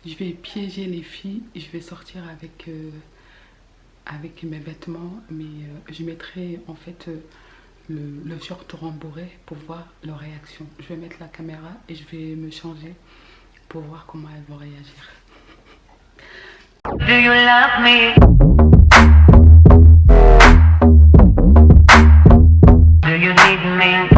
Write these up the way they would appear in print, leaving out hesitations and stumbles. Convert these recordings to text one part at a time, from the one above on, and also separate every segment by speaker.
Speaker 1: Je vais piéger les filles. Je vais sortir avec mes vêtements. Mais je mettrai en fait le short rembourré pour voir leur réaction. Je vais mettre la caméra et je vais me changer pour voir comment elles vont réagir.
Speaker 2: Do you love me? Do you need me?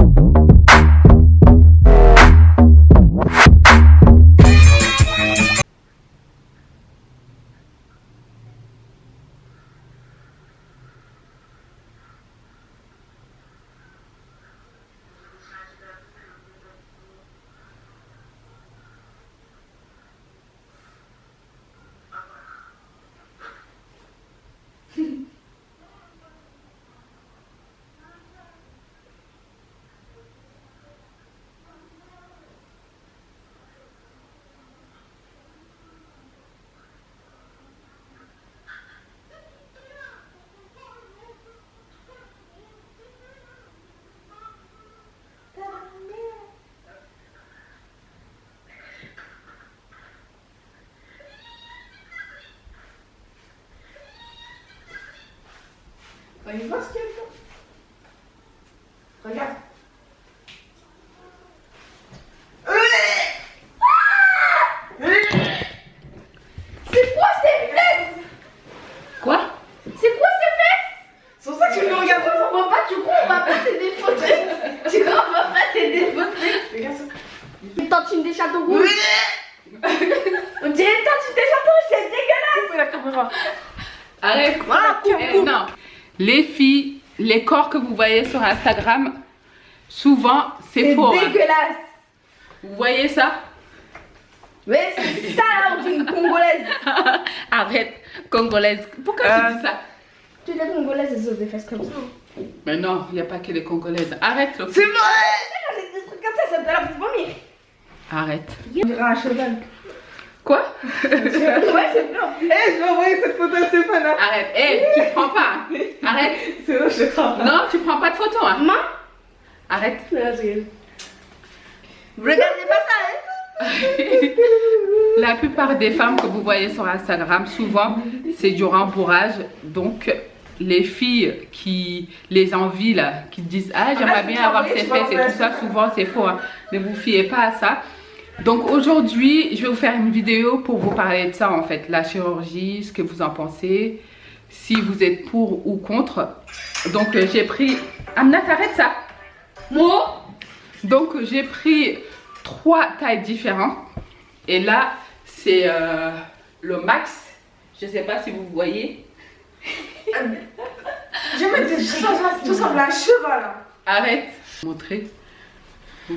Speaker 3: Il voit ce qu'elle fait. Regarde. C'est quoi ces fesses?
Speaker 1: Quoi?
Speaker 3: C'est quoi ces fesses? C'est pour ça que tu me regardes, on voit pas, tu crois on va passer des photos. Tu crois on va passer des photos. Regarde ça. Une tantine des châteaux rouges. On dirait une tantine des châteaux rouges, c'est dégueulasse. La caméra.
Speaker 1: Arrête.
Speaker 3: Voilà, coupe.
Speaker 1: Non. Les filles, les corps que vous voyez sur Instagram, souvent c'est faux.
Speaker 3: C'est
Speaker 1: Hein.
Speaker 3: dégueulasse.
Speaker 1: Vous voyez ça?
Speaker 3: Mais c'est ça là, on dit une congolaise.
Speaker 1: Arrête, congolaise. Pourquoi tu dis ça?
Speaker 3: Tu les congolaises, elles ont des fesses comme ça.
Speaker 1: Mais non, il n'y a pas que les congolaises. Arrête, Sophie.
Speaker 3: C'est vrai. J'ai des trucs comme ça te la fait vomir.
Speaker 1: Arrête.
Speaker 3: On dirait un cheval.
Speaker 1: Quoi?
Speaker 3: Ouais, c'est blanc.
Speaker 4: Eh, je vais envoyer cette photo à Stéphane.
Speaker 1: Arrête. Eh, tu prends pas. Arrête.
Speaker 4: C'est bon, je crois pas.
Speaker 1: Non, tu prends pas de photo. Hein.
Speaker 3: Maman.
Speaker 1: Arrête.
Speaker 3: Vous regardez pas ça, hein?
Speaker 1: La plupart des femmes que vous voyez sur Instagram, souvent, c'est du rembourrage. Donc, les filles qui les envient, là, qui disent « Ah, j'aimerais bien avoir ces fesses et tout ça », souvent, c'est faux. Hein. Ne vous fiez pas à ça. Donc, aujourd'hui, je vais vous faire une vidéo pour vous parler de ça, en fait. La chirurgie, ce que vous en pensez, si vous êtes pour ou contre. Donc, j'ai pris... Amna, t'arrêtes ça.
Speaker 3: Moi.
Speaker 1: Donc, j'ai pris 3 tailles différentes. Et là, c'est le max. Je sais pas si vous voyez.
Speaker 3: Je vais mettre des choses, tout semble un cheval là.
Speaker 1: Arrête. Montrer.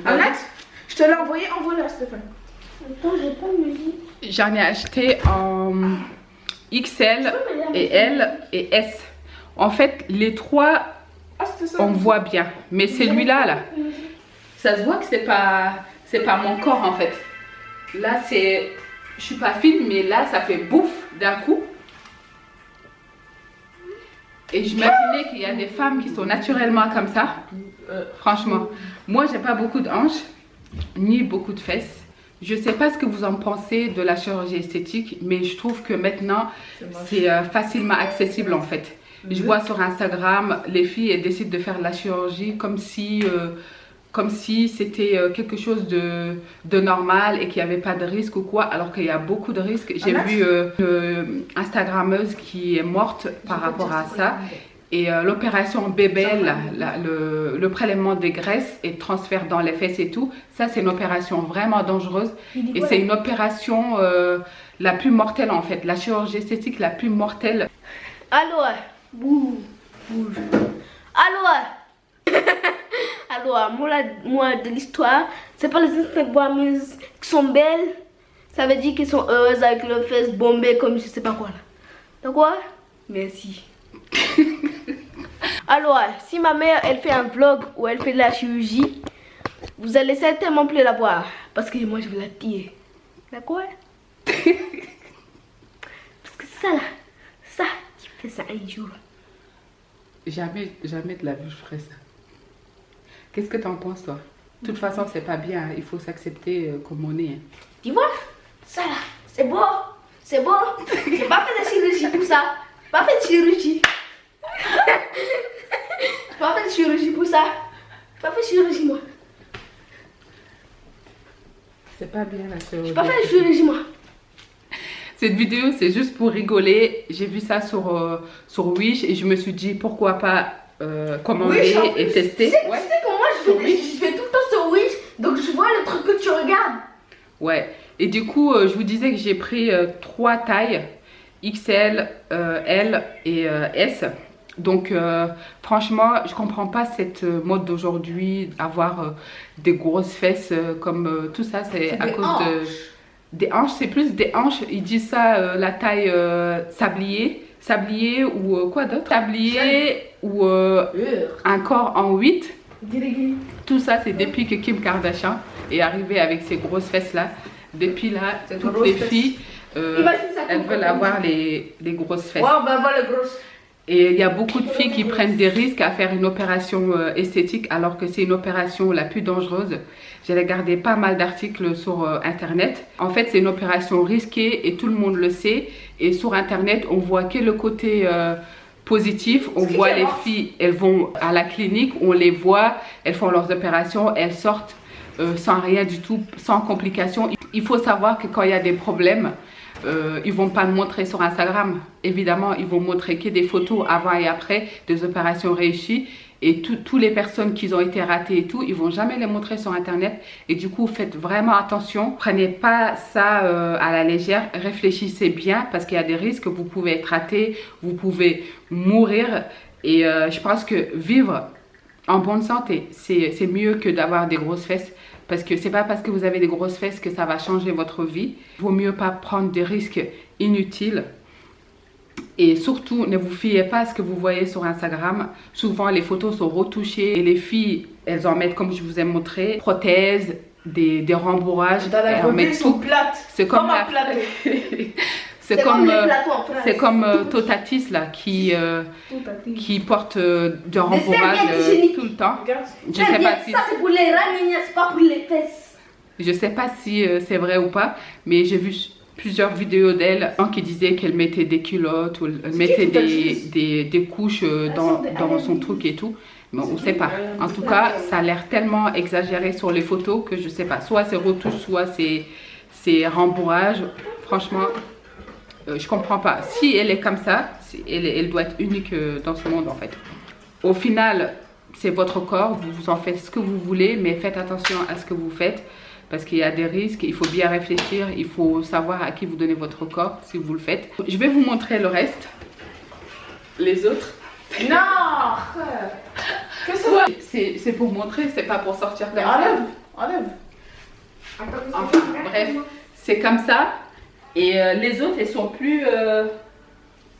Speaker 3: Arrête. Je te l'ai envoyé, envoie-le à Stéphane. Attends, j'ai pas de musique.
Speaker 1: J'en ai acheté en XL et L et S. En fait, les 3,
Speaker 3: Ah, c'était ça.
Speaker 1: on voit bien. Mais celui-là, là, ça se voit que c'est pas mon corps, en fait. Là, c'est... Je suis pas fine, mais là, ça fait bouffe d'un coup. Et je m'imaginais qu'il y a des femmes qui sont naturellement comme ça. Franchement, moi, j'ai pas beaucoup de hanches, ni beaucoup de fesses. Je sais pas ce que vous en pensez de la chirurgie esthétique, mais je trouve que maintenant, c'est facilement accessible en fait. Je vois sur Instagram, les filles elles décident de faire la chirurgie comme si c'était quelque chose de normal et qu'il n'y avait pas de risque ou quoi, alors qu'il y a beaucoup de risques. J'ai vu une Instagrammeuse qui est morte par rapport à ça. Et l'opération BBL, le prélèvement des graisses et transfert dans les fesses et tout, ça c'est une opération vraiment dangereuse. Et c'est une opération la plus mortelle en fait, la chirurgie esthétique la plus mortelle.
Speaker 3: Allô, bouge. Allô. Alors, moi de l'histoire, c'est pas les Instagrammeuses qui sont belles, ça veut dire qu'elles sont heureuses avec leurs fesses bombées comme je sais pas quoi là. D'accord? Merci. Alors, si ma mère elle fait un vlog où elle fait de la chirurgie, vous allez certainement plus la voir parce que moi je vais la tirer. D'accord? Parce que ça là, ça, tu fais ça un jour.
Speaker 1: Jamais de la vie je ferais ça. Qu'est-ce que tu en penses toi? De toute façon c'est pas bien, il faut s'accepter comme on est.
Speaker 3: Tu vois? Ça là, C'est beau. C'est beau. J'ai pas fait de chirurgie pour ça. Pas fait de chirurgie. Pas fait de chirurgie pour ça. Pas fait de chirurgie, moi.
Speaker 1: C'est pas bien la chirurgie.
Speaker 3: J'ai pas fait de chirurgie, moi.
Speaker 1: Cette vidéo, c'est juste pour rigoler. J'ai vu ça sur Wish et je me suis dit pourquoi pas commander et tester.
Speaker 3: Tu sais que moi, je fais tout le temps sur Wish. Donc, je vois le truc que tu regardes.
Speaker 1: Ouais. Et du coup, je vous disais que j'ai pris 3 tailles. XL, L et S. Donc franchement, je comprends pas cette mode d'aujourd'hui, avoir des grosses fesses comme tout ça, c'est à cause des hanches, c'est plus des hanches, ils disent ça la taille sablier ou quoi d'autre, sablier ou un corps en 8. Tout ça c'est depuis que Kim Kardashian est arrivée avec ces grosses fesses là. Depuis là, toutes les filles elles veulent avoir les grosses fesses.
Speaker 3: Ouais, on va avoir les grosses.
Speaker 1: Et il y a beaucoup de filles qui prennent des risques à faire une opération esthétique alors que c'est une opération la plus dangereuse. J'ai regardé pas mal d'articles sur internet. En fait, c'est une opération risquée et tout le monde le sait. Et sur internet, on voit que le côté positif. On voit les filles, elles vont à la clinique, on les voit, elles font leurs opérations, elles sortent sans rien du tout, sans complications. Il faut savoir que quand il y a des problèmes, ils vont pas le montrer sur Instagram. Évidemment, ils vont montrer que des photos avant et après des opérations réussies. Et toutes les personnes qui ont été ratées et tout, ils vont jamais les montrer sur internet. Et du coup, faites vraiment attention. Prenez pas ça à la légère. Réfléchissez bien parce qu'il y a des risques. Vous pouvez être raté, vous pouvez mourir. Et je pense que vivre en bonne santé, c'est mieux que d'avoir des grosses fesses. Parce que c'est pas parce que vous avez des grosses fesses que ça va changer votre vie. Il vaut mieux pas prendre des risques inutiles. Et surtout, ne vous fiez pas à ce que vous voyez sur Instagram. Souvent, les photos sont retouchées. Et les filles, elles en mettent, comme je vous ai montré, prothèses, des rembourrages.
Speaker 3: Dans la
Speaker 1: revue,
Speaker 3: elles sont plates.
Speaker 1: C'est comme
Speaker 3: un plateau.
Speaker 1: C'est comme,
Speaker 3: les plateaux en France.
Speaker 1: c'est comme Totatis là, qui porte de rembourrage tout le temps. Je sais pas si...
Speaker 3: Ça, c'est pour les ramignas, c'est pas pour les fesses.
Speaker 1: Je sais pas si c'est vrai ou pas, mais j'ai vu plusieurs vidéos d'elle qui disaient qu'elle mettait des culottes ou elle mettait des couches dans son truc et tout. Mais on sait pas. En tout cas, ça a l'air tellement exagéré sur les photos que je sais pas. Soit c'est retouche, soit c'est rembourrage. Franchement, je comprends pas. Si elle est comme ça, elle doit être unique dans ce monde en fait. Au final, c'est votre corps. Vous en faites ce que vous voulez, mais faites attention à ce que vous faites. Parce qu'il y a des risques, il faut bien réfléchir, il faut savoir à qui vous donnez votre corps si vous le faites. Je vais vous montrer le reste. Les autres.
Speaker 3: Non.
Speaker 1: C'est pour montrer, c'est pas pour sortir comme ça.
Speaker 3: Enlève.
Speaker 1: Enfin, bref, c'est comme ça. Et les autres, elles sont plus...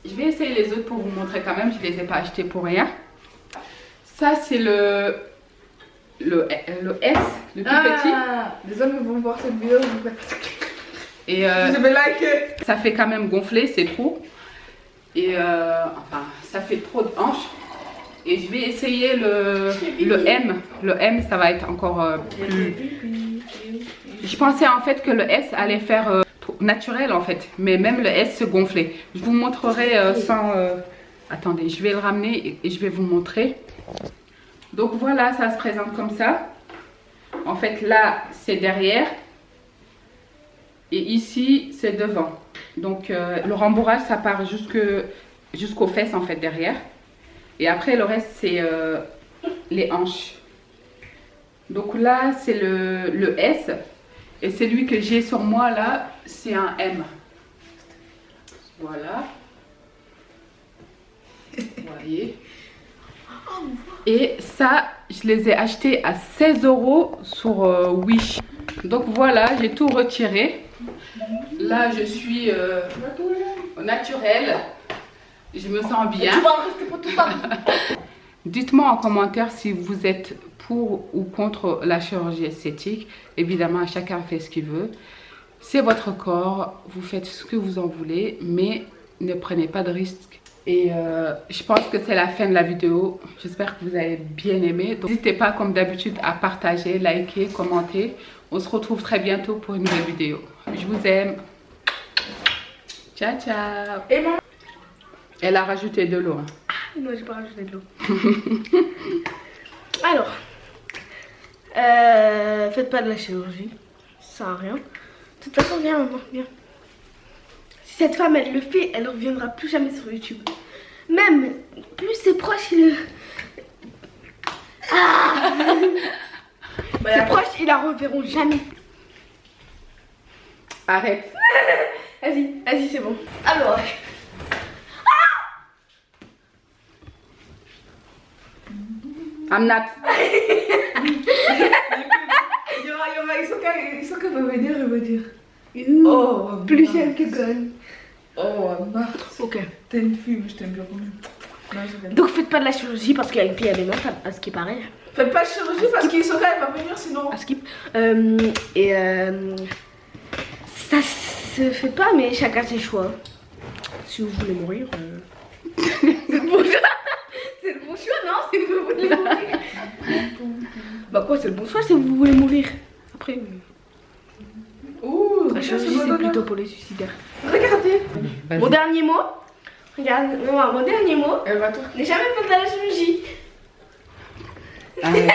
Speaker 1: Je vais essayer les autres pour vous montrer quand même, je les ai pas achetés pour rien. Ça, c'est le S, le tout petit.
Speaker 4: Les hommes vont voir cette vidéo.
Speaker 1: Et
Speaker 4: Je vais liker.
Speaker 1: ça fait quand même gonfler, c'est trop. Et enfin, ça fait trop de hanches. Et je vais essayer le M. Le M, ça va être encore plus... Je pensais en fait que le S allait faire naturel en fait. Mais même le S se gonflait. Je vous montrerai sans... Attendez, je vais le ramener et je vais vous montrer. Donc voilà, ça se présente comme ça. En fait, là, c'est derrière. Et ici, c'est devant. Donc, le rembourrage, ça part jusqu'aux fesses, en fait, derrière. Et après, le reste, c'est les hanches. Donc là, c'est le S. Et celui que j'ai sur moi, là, c'est un M. Voilà. Vous voyez. Et ça, je les ai achetés à 16 € sur Wish. Donc voilà, j'ai tout retiré. Là, je suis au naturel. Je me sens bien.
Speaker 3: Tu vas en rester pour tout le temps.
Speaker 1: Dites-moi en commentaire si vous êtes pour ou contre la chirurgie esthétique. Évidemment, chacun fait ce qu'il veut. C'est votre corps, vous faites ce que vous en voulez, mais ne prenez pas de risques. Et je pense que c'est la fin de la vidéo. J'espère que vous avez bien aimé. N'hésitez pas comme d'habitude à partager, liker, commenter. On se retrouve très bientôt pour une nouvelle vidéo. Je vous aime. Ciao, ciao.
Speaker 4: Et maman?
Speaker 1: Elle a rajouté de l'eau. Hein.
Speaker 3: Non, j'ai pas rajouté de l'eau. Alors, faites pas de la chirurgie, ça sert à rien. De toute façon, viens maman, viens. Si cette femme elle le fait, elle ne reviendra plus jamais sur YouTube. Même plus ses proches, ses proches, ils la reverront jamais.
Speaker 1: Arrête.
Speaker 3: Vas-y, vas-y, c'est bon. Alors.
Speaker 1: Amnat.
Speaker 4: Ils sont qu'à me venir, il va dire.
Speaker 3: Oh, plus cher que Gon.
Speaker 4: Oh, Mars.
Speaker 3: Ok.
Speaker 4: T'es une fille, mais je t'aime bien quand même. Non, je rigole.
Speaker 3: Donc faites pas de la chirurgie parce qu'avec lui elle est mentale, à ce qui paraît.
Speaker 4: Faites pas de chirurgie parce qu'ils sont là, il va venir sinon.
Speaker 3: À skip. Ça se fait pas, mais chacun ses choix. Si vous voulez mourir. C'est le bon choix. C'est le bon choix, non? Si vous voulez mourir. Bah quoi, c'est le bon choix si vous voulez mourir. Après.
Speaker 4: Ouh,
Speaker 3: La chirurgie c'est plutôt pour les suicidaires.
Speaker 4: Regardez.
Speaker 3: Mon dernier mot. Regarde, maman, mon dernier mot.
Speaker 4: Elle va tout.
Speaker 3: N'ai jamais fait de la chirurgie.
Speaker 1: Arrête.